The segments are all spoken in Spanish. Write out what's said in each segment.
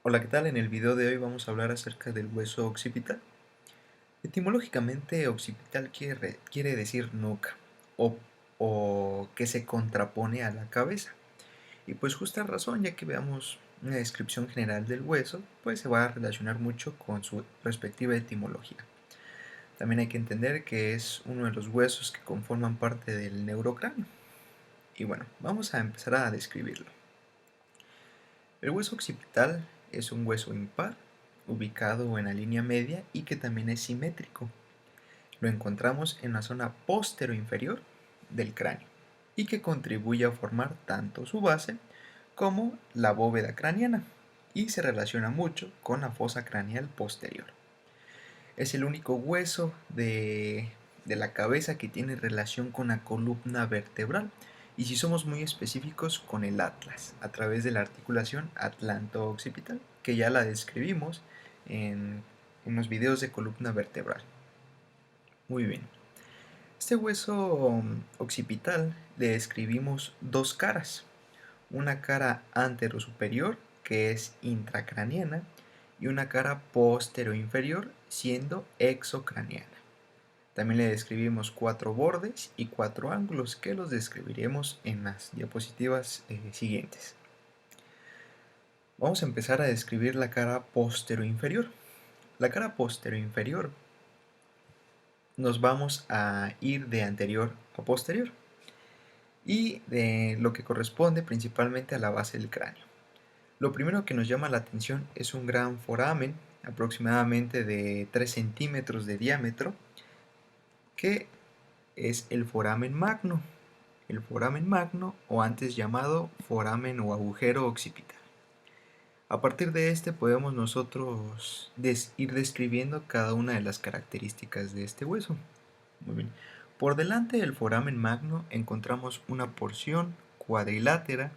Hola, ¿qué tal? En el video de hoy vamos a hablar acerca del hueso occipital. Etimológicamente, occipital quiere decir nuca o, o que se contrapone a la cabeza. Y pues justa razón, ya que veamos una descripción general del hueso, pues se va a relacionar mucho con su respectiva etimología. También hay que entender que es uno de los huesos que conforman parte del neurocráneo. Y bueno, vamos a empezar a describirlo. El hueso occipital es un hueso impar, ubicado en la línea media y que también es simétrico. Lo encontramos en la zona posterior-inferior del cráneo y que contribuye a formar tanto su base como la bóveda craneana y se relaciona mucho con la fosa craneal posterior. Es el único hueso de la cabeza que tiene relación con la columna vertebral y si somos muy específicos con el atlas a través de la articulación atlanto-occipital que ya la describimos en los videos de columna vertebral. Muy bien. Este hueso occipital le describimos dos caras, una cara anterosuperior que es intracraniana y una cara posterior-inferior siendo exocraniana. También le describimos cuatro bordes y cuatro ángulos que los describiremos en las diapositivas siguientes. Vamos a empezar a describir la cara posterior-inferior. La cara posterior-inferior nos vamos a ir de anterior a posterior y de lo que corresponde principalmente a la base del cráneo. Lo primero que nos llama la atención es un gran foramen, aproximadamente de 3 centímetros de diámetro, que es el foramen magno. El foramen magno, o antes llamado foramen o agujero occipital. A partir de este podemos nosotros ir describiendo cada una de las características de este hueso. Muy bien. Por delante del foramen magno encontramos una porción cuadrilátera,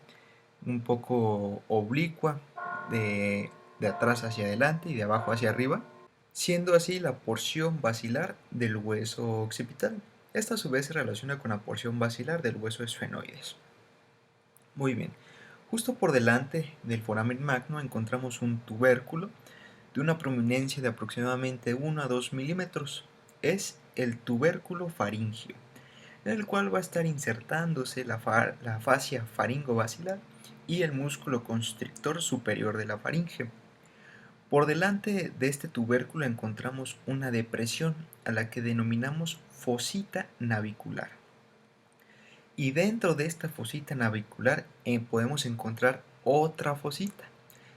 un poco oblicua, de atrás hacia adelante y de abajo hacia arriba, siendo así la porción basilar del hueso occipital. Esta a su vez se relaciona con la porción basilar del hueso esfenoides. Muy bien, justo por delante del foramen magno encontramos un tubérculo de una prominencia de aproximadamente 1 a 2 milímetros. Es el tubérculo faríngeo, en el cual va a estar insertándose la fascia faringo-basilar y el músculo constrictor superior de la faringe. Por delante de este tubérculo encontramos una depresión a la que denominamos fosita navicular. Y dentro de esta fosita navicular podemos encontrar otra fosita,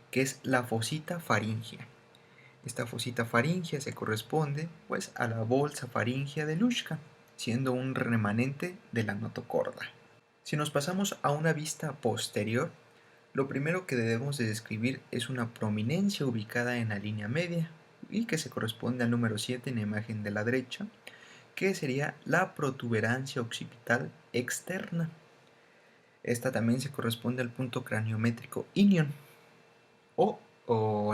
que es la fosita faríngea. Esta fosita faríngea se corresponde pues a la bolsa faríngea de Luschka, siendo un remanente de la notocorda. Si nos pasamos a una vista posterior, lo primero que debemos de describir es una prominencia ubicada en la línea media y que se corresponde al número 7 en la imagen de la derecha, que sería la protuberancia occipital externa. Esta también se corresponde al punto craniométrico inion o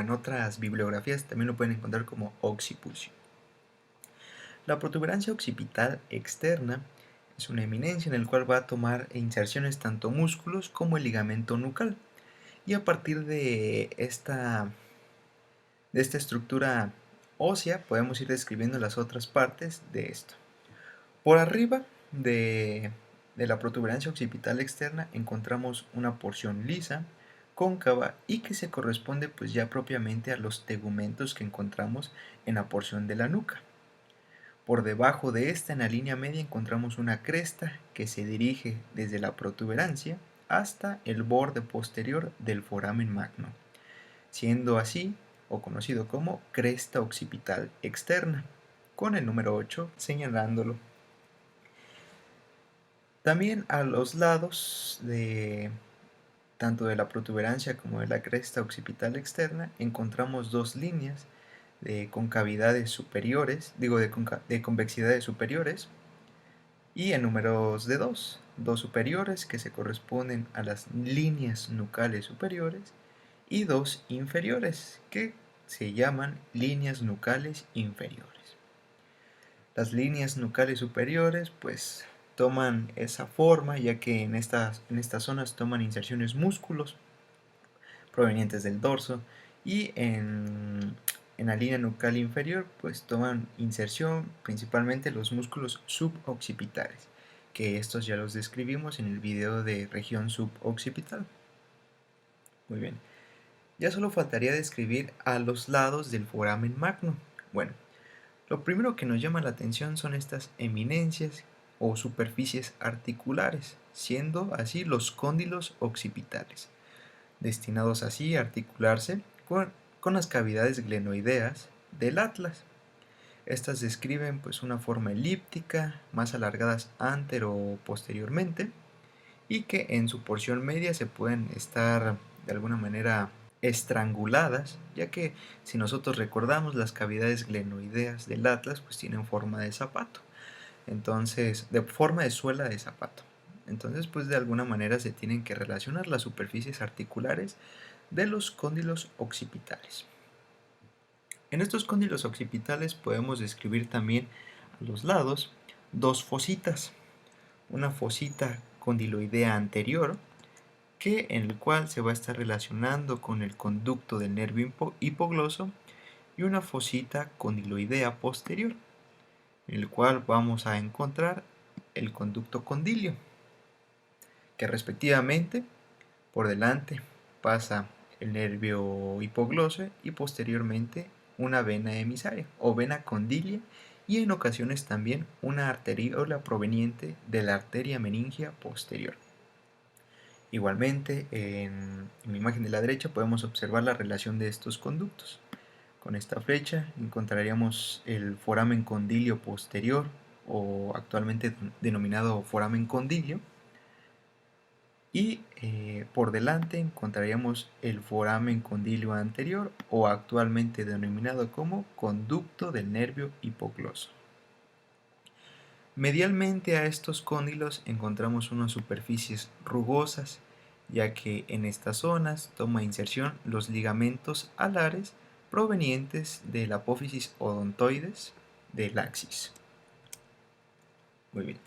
en otras bibliografías también lo pueden encontrar como occipulsion. La protuberancia occipital externa es una eminencia en la cual va a tomar inserciones tanto músculos como el ligamento nucal. Y a partir de esta estructura ósea podemos ir describiendo las otras partes de esto. Por arriba de la protuberancia occipital externa encontramos una porción lisa, cóncava y que se corresponde pues ya propiamente a los tegumentos que encontramos en la porción de la nuca. Por debajo de esta, en la línea media, encontramos una cresta que se dirige desde la protuberancia hasta el borde posterior del foramen magno, siendo así o conocido como cresta occipital externa, con el número 8 señalándolo. También a los lados tanto de la protuberancia como de la cresta occipital externa encontramos dos líneas de concavidades superiores, de convexidades superiores, y en números de dos superiores que se corresponden a las líneas nucales superiores y dos inferiores que se llaman líneas nucales inferiores. Las líneas nucales superiores pues toman esa forma ya que en estas zonas toman inserciones músculos provenientes del dorso y en la línea nucal inferior pues toman inserción principalmente los músculos suboccipitales, que estos ya los describimos en el video de región suboccipital. Muy bien, ya solo faltaría describir a los lados del foramen magno. Bueno, lo primero que nos llama la atención son estas eminencias o superficies articulares, siendo así los cóndilos occipitales, destinados así a articularse con las cavidades glenoideas del atlas. Estas describen pues una forma elíptica, más alargadas antero o posteriormente, y que en su porción media se pueden estar de alguna manera estranguladas, ya que si nosotros recordamos las cavidades glenoideas del atlas pues tienen forma de zapato, entonces de forma de suela de zapato. Entonces pues de alguna manera se tienen que relacionar las superficies articulares de los cóndilos occipitales. En estos cóndilos occipitales podemos describir también a los lados dos fositas, una fosita condiloidea anterior, en el cual se va a estar relacionando con el conducto del nervio hipogloso, y una fosita condiloidea posterior, en el cual vamos a encontrar el conducto condilio, que respectivamente por delante pasa el nervio hipogloso y posteriormente una vena emisaria o vena condilia, y en ocasiones también una arteriola proveniente de la arteria meningia posterior. Igualmente, en la imagen de la derecha podemos observar la relación de estos conductos. Con esta flecha encontraríamos el foramen condilio posterior, o actualmente denominado foramen condilio, y por delante encontraríamos el foramen condilio anterior, o actualmente denominado como conducto del nervio hipogloso. Medialmente a estos cóndilos encontramos unas superficies rugosas, ya que en estas zonas toma inserción los ligamentos alares provenientes de la apófisis odontoides del axis. Muy bien.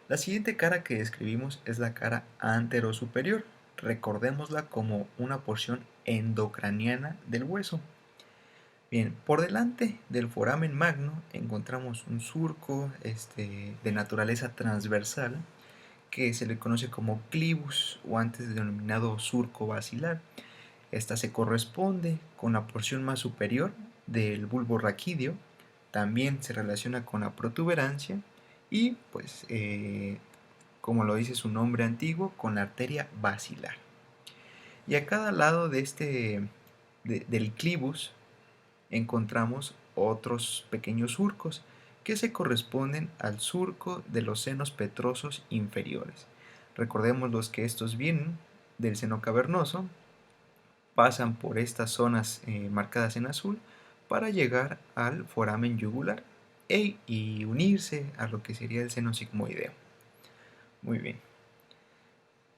La siguiente cara que describimos es la cara anterosuperior. Recordémosla como una porción endocraniana del hueso. Bien, por delante del foramen magno encontramos un surco de naturaleza transversal que se le conoce como clivus, o antes denominado surco basilar. Esta se corresponde con la porción más superior del bulbo raquídeo, también se relaciona con la protuberancia y pues como lo dice su nombre antiguo, con la arteria basilar. Y a cada lado de del clivus encontramos otros pequeños surcos que se corresponden al surco de los senos petrosos inferiores. Recordemos los que estos vienen del seno cavernoso, pasan por estas zonas marcadas en azul para llegar al foramen yugular y unirse a lo que sería el seno sigmoideo. Muy bien.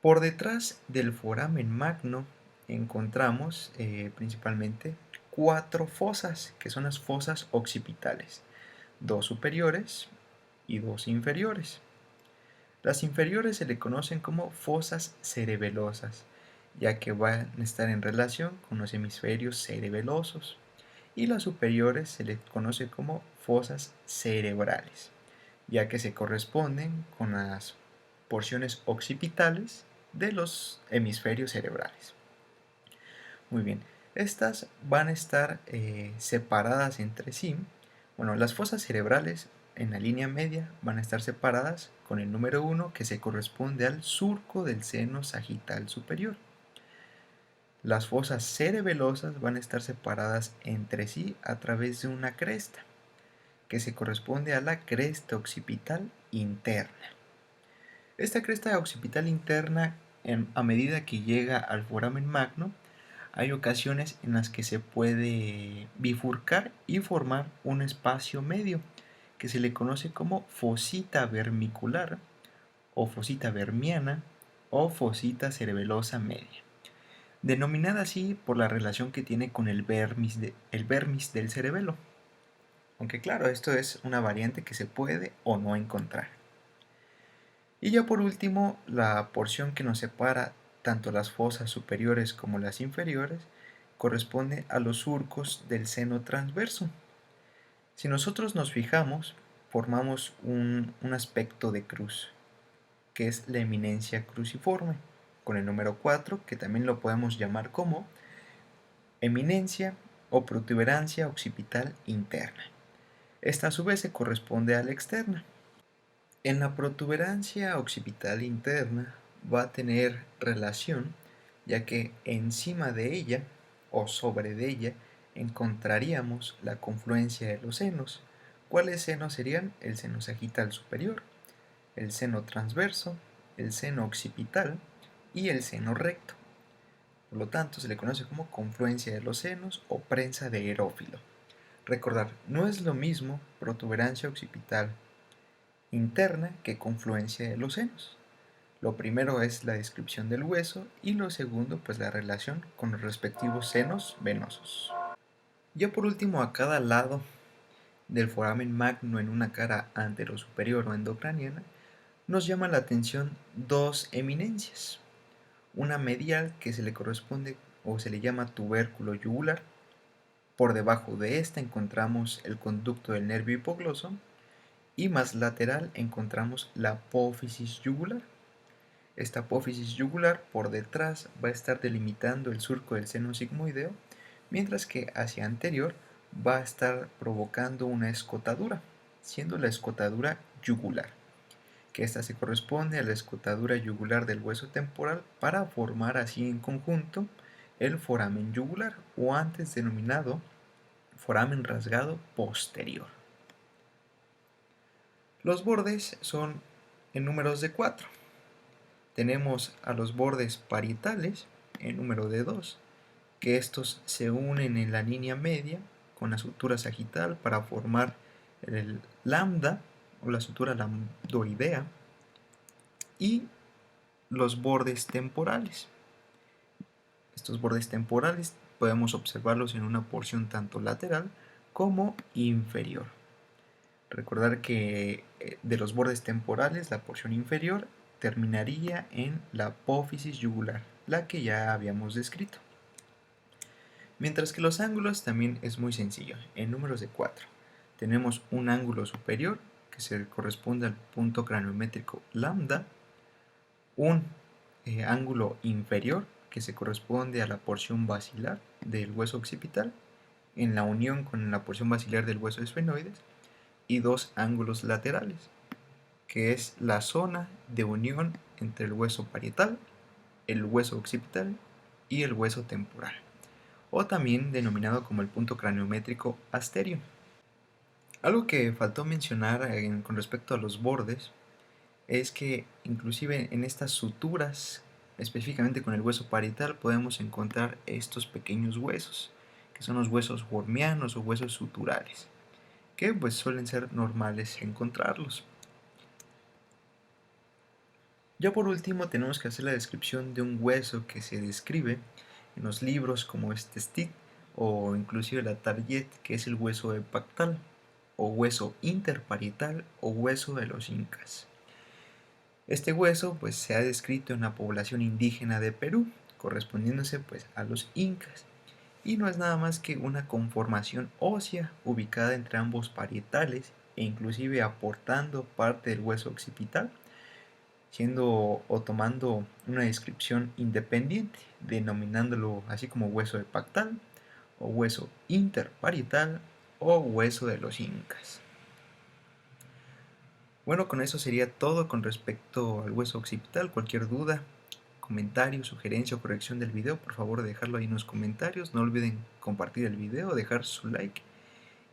Por detrás del foramen magno encontramos principalmente 4 fosas, que son las fosas occipitales, 2 superiores y 2 inferiores. Las inferiores se le conocen como fosas cerebelosas, ya que van a estar en relación con los hemisferios cerebelosos, y las superiores se les conoce como fosas cerebrales, ya que se corresponden con las porciones occipitales de los hemisferios cerebrales. Muy bien, estas van a estar separadas entre sí. Bueno, las fosas cerebrales en la línea media van a estar separadas con el número 1, que se corresponde al surco del seno sagital superior. Las fosas cerebelosas van a estar separadas entre sí a través de una cresta, que se corresponde a la cresta occipital interna. Esta cresta occipital interna, a medida que llega al foramen magno, hay ocasiones en las que se puede bifurcar y formar un espacio medio, que se le conoce como fosita vermicular, o fosita vermiana, o fosita cerebelosa media, denominada así por la relación que tiene con el vermis del cerebelo. Aunque claro, esto es una variante que se puede o no encontrar. Y ya por último, la porción que nos separa tanto las fosas superiores como las inferiores corresponde a los surcos del seno transverso. Si nosotros nos fijamos, formamos un aspecto de cruz, que es la eminencia cruciforme, con el número 4, que también lo podemos llamar como eminencia o protuberancia occipital interna. Esta a su vez se corresponde a la externa. En la protuberancia occipital interna va a tener relación, ya que encima de ella o sobre de ella encontraríamos la confluencia de los senos. ¿Cuáles senos serían? El seno sagital superior, el seno transverso, el seno occipital y el seno recto. Por lo tanto, se le conoce como confluencia de los senos o prensa de Herófilo. Recordar, no es lo mismo protuberancia occipital interna que confluencia de los senos. Lo primero es la descripción del hueso y lo segundo pues la relación con los respectivos senos venosos. Ya por último, a cada lado del foramen magno en una cara anterosuperior o endocraniana nos llama la atención dos eminencias. Una medial que se le corresponde o se le llama tubérculo yugular. Por debajo de esta encontramos el conducto del nervio hipogloso y más lateral encontramos la apófisis yugular. Esta apófisis yugular por detrás va a estar delimitando el surco del seno sigmoideo, mientras que hacia anterior va a estar provocando una escotadura, siendo la escotadura yugular, que esta se corresponde a la escotadura yugular del hueso temporal para formar así en conjunto el foramen yugular, o antes denominado foramen rasgado posterior. Los bordes son en números de 4. Tenemos a los bordes parietales en número de 2, que estos se unen en la línea media con la sutura sagital para formar el lambda o la sutura lambdoidea, y los bordes temporales. Estos bordes temporales podemos observarlos en una porción tanto lateral como inferior. Recordar que de los bordes temporales, la porción inferior terminaría en la apófisis yugular, la que ya habíamos descrito. Mientras que los ángulos también es muy sencillo, en números de 4. Tenemos un ángulo superior que se corresponde al punto craniométrico lambda, un ángulo inferior que se corresponde a la porción basilar del hueso occipital en la unión con la porción basilar del hueso esfenoides, y dos ángulos laterales, que es la zona de unión entre el hueso parietal, el hueso occipital y el hueso temporal, o también denominado como el punto craniométrico asterio. Algo que faltó mencionar con respecto a los bordes es que inclusive en estas suturas, específicamente con el hueso parietal, podemos encontrar estos pequeños huesos, que son los huesos wormianos o huesos suturales, que pues suelen ser normales encontrarlos. Ya por último tenemos que hacer la descripción de un hueso que se describe en los libros como este Stitt o inclusive la Target, que es el hueso epactal o hueso interparietal o hueso de los incas. Este hueso pues se ha descrito en la población indígena de Perú, correspondiéndose pues a los incas, y no es nada más que una conformación ósea ubicada entre ambos parietales e inclusive aportando parte del hueso occipital, siendo o tomando una descripción independiente, denominándolo así como hueso epactal o hueso interparietal o hueso de los incas. Bueno, con eso sería todo con respecto al hueso occipital. Cualquier duda, comentario, sugerencia o corrección del video, por favor dejarlo ahí en los comentarios. No olviden compartir el video, dejar su like.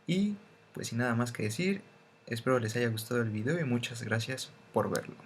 Y pues sin nada más que decir, espero les haya gustado el video y muchas gracias por verlo.